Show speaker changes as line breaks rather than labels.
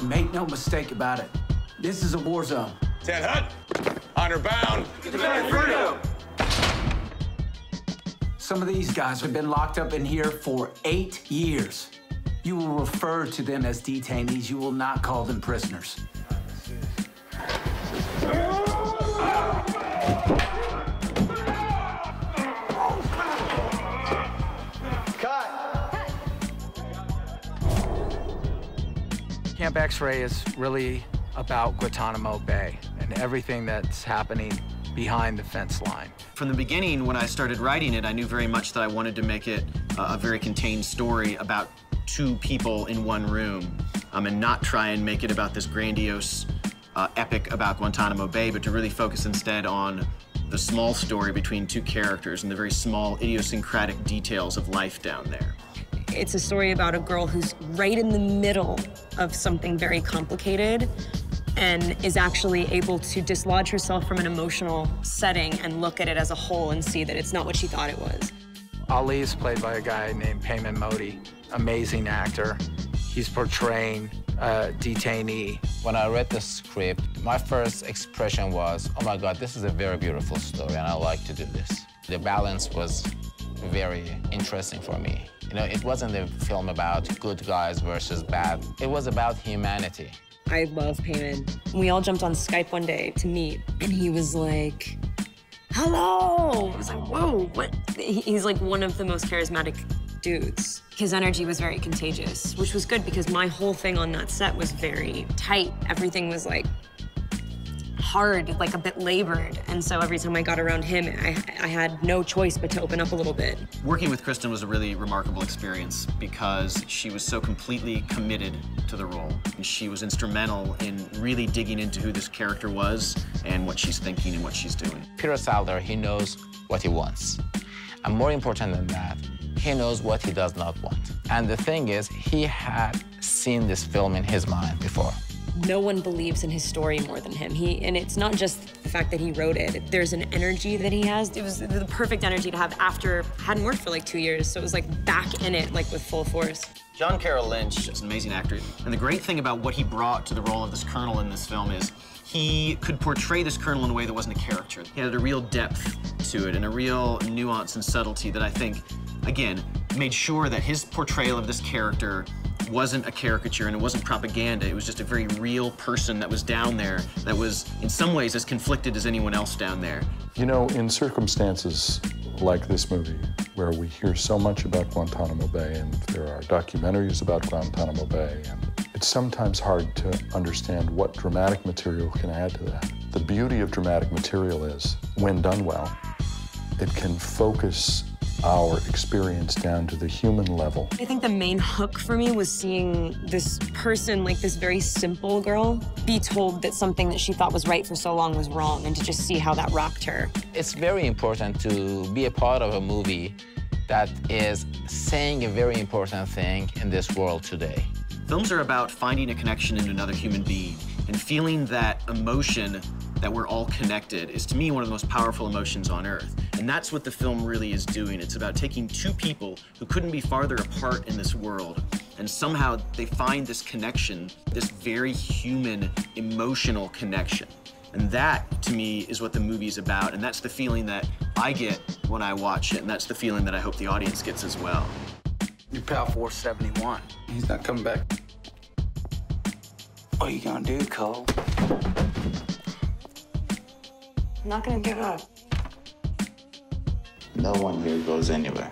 Make no mistake about it. This is a war zone.
Ted Hunt, honor bound. Defend freedom.
Some of these guys have been locked up in here for 8 years. You will refer to them as detainees. You will not call them prisoners. Camp X-Ray is really about Guantanamo Bay and everything that's happening behind the fence line.
From the beginning, when I started writing it, I knew very much that I wanted to make it a very contained story about 2 people in one room, and not try and make it about this grandiose epic about Guantanamo Bay, but to really focus instead on the small story between 2 characters and the very small idiosyncratic details of life down there.
It's a story about a girl who's right in the middle of something very complicated and is actually able to dislodge herself from an emotional setting and look at it as a whole and see that it's not what she thought it was.
Ali is played by a guy named Peyman Moaadi, amazing actor. He's portraying a detainee.
When I read the script, my first expression was, oh my God, this is a very beautiful story and I like to do this. The balance was very interesting for me. You know, it wasn't a film about good guys versus bad. It was about humanity.
I love Peyman. We all jumped on Skype one day to meet, and he was like, hello! I was like, whoa, what? He's like one of the most charismatic dudes. His energy was very contagious, which was good because my whole thing on that set was very tight. Everything was like hard, like a bit labored. And so every time I got around him, I had no choice but to open up a little bit.
Working with Kristen was a really remarkable experience because she was so completely committed to the role. And she was instrumental in really digging into who this character was and what she's thinking and what she's doing.
Peter Sattler, he knows what he wants. And more important than that, he knows what he does not want. And the thing is, he had seen this film in his mind before.
No one believes in his story more than him. And it's not just the fact that he wrote it. There's an energy that he has. It was the perfect energy to have after hadn't worked for like 2 years. So it was like back in it, like with full force.
John Carroll Lynch is an amazing actor. And the great thing about what he brought to the role of this colonel in this film is he could portray this colonel in a way that wasn't a caricature. He had a real depth to it and a real nuance and subtlety that I think, again, made sure that his portrayal of this character wasn't a caricature and it wasn't propaganda. It was just a very real person that was down there that was, in some ways, as conflicted as anyone else down there.
You know, in circumstances like this movie, where we hear so much about Guantanamo Bay and there are documentaries about Guantanamo Bay, and it's sometimes hard to understand what dramatic material can add to that. The beauty of dramatic material is, when done well, it can focus our experience down to the human level.
I think the main hook for me was seeing this person, like this very simple girl, be told that something that she thought was right for so long was wrong, and to just see how that rocked her.
It's very important to be a part of a movie that is saying a very important thing in this world today.
Films are about finding a connection into another human being and feeling that emotion that we're all connected is, to me, one of the most powerful emotions on earth. And that's what the film really is doing. It's about taking 2 people who couldn't be farther apart in this world, and somehow they find this connection, this very human, emotional connection. And that, to me, is what the movie is about, and that's the feeling that I get when I watch it, and that's the feeling that I hope the audience gets as well.
Your pal 471. He's not coming back. What are you gonna do, Cole?
I'm not gonna give up.
No one here goes anywhere.